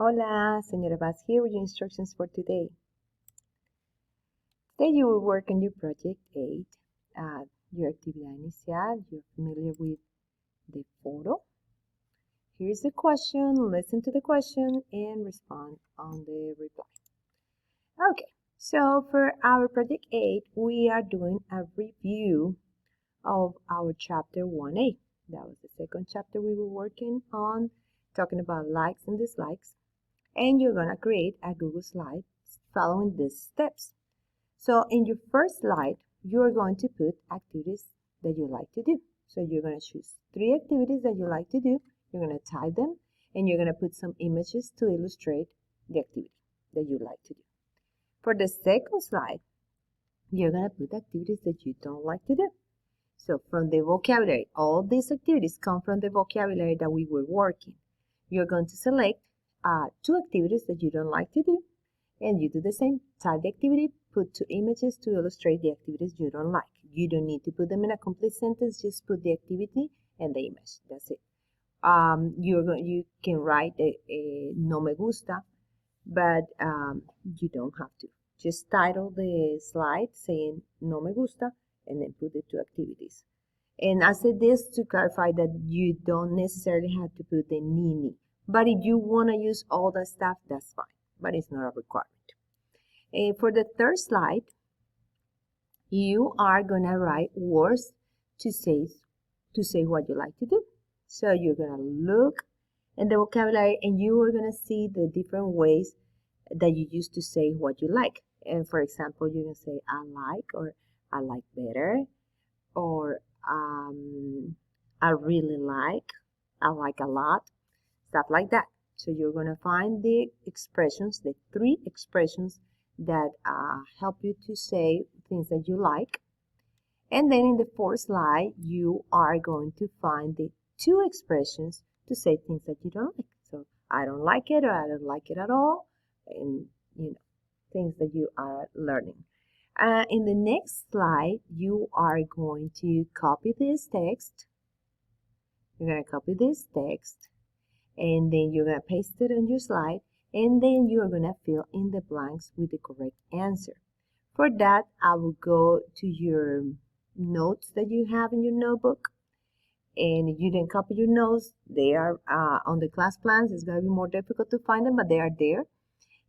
Hola, señora Vaz here with your instructions for today. Today you will work on your project 8, your actividad inicial. You're familiar with the photo. Here's the question, listen to the question, and respond on the reply. Okay, so for our project 8, we are doing a review of our chapter 1A. That was the second chapter we were working on, talking about likes and dislikes. And you're going to create a Google slide following these steps. So in your first slide, you're going to put activities that you like to do. So you're going to choose 3 activities that you like to do. You're going to type them, and you're going to put some images to illustrate the activity that you like to do. For the second slide, you're going to put activities that you don't like to do. So from the vocabulary, all these activities come from the vocabulary that we were working. You're going to select 2 activities that you don't like to do, and you do the same. Type the activity, put 2 images to illustrate the activities you don't like. You don't need to put them in a complete sentence, just put the activity and the image. That's it. You can write a no me gusta, but you don't have to. Just title the slide saying no me gusta and then put the 2 activities. And I said this to clarify that you don't necessarily have to put the ni. But if you want to use all that stuff, that's fine. But it's not a requirement. And for the third slide, you are going to write words to say what you like to do. So you're going to look in the vocabulary and you are going to see the different ways that you use to say what you like. And for example, you can say I like, or I like better, or I really like, I like a lot, stuff like that. So you're going to find the expressions, the 3 expressions that help you to say things that you like. And then in the 4th slide, you are going to find the 2 expressions to say things that you don't like. So I don't like it, or I don't like it at all, and things that you are learning. In the next slide, you are going to copy this text. You're going to copy this text, and then you're going to paste it on your slide, and then you're going to fill in the blanks with the correct answer. For that, I will go to your notes that you have in your notebook, and if you didn't copy your notes, they are on the class plans. It's going to be more difficult to find them, but they are there.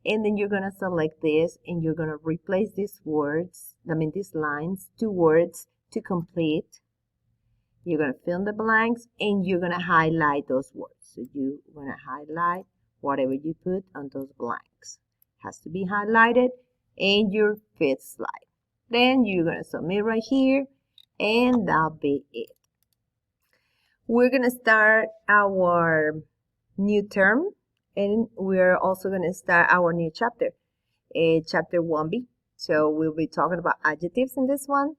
And then you're going to select this, and you're going to replace these lines, 2 words to complete. You're going to fill in the blanks, and you're going to highlight those words. So you're going to highlight whatever you put on those blanks. It has to be highlighted in your 5th slide. Then you're going to submit right here, and that'll be it. We're going to start our new term, and we're also going to start our new chapter, chapter 1B. So we'll be talking about adjectives in this one.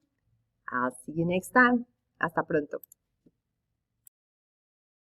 I'll see you next time. Hasta pronto.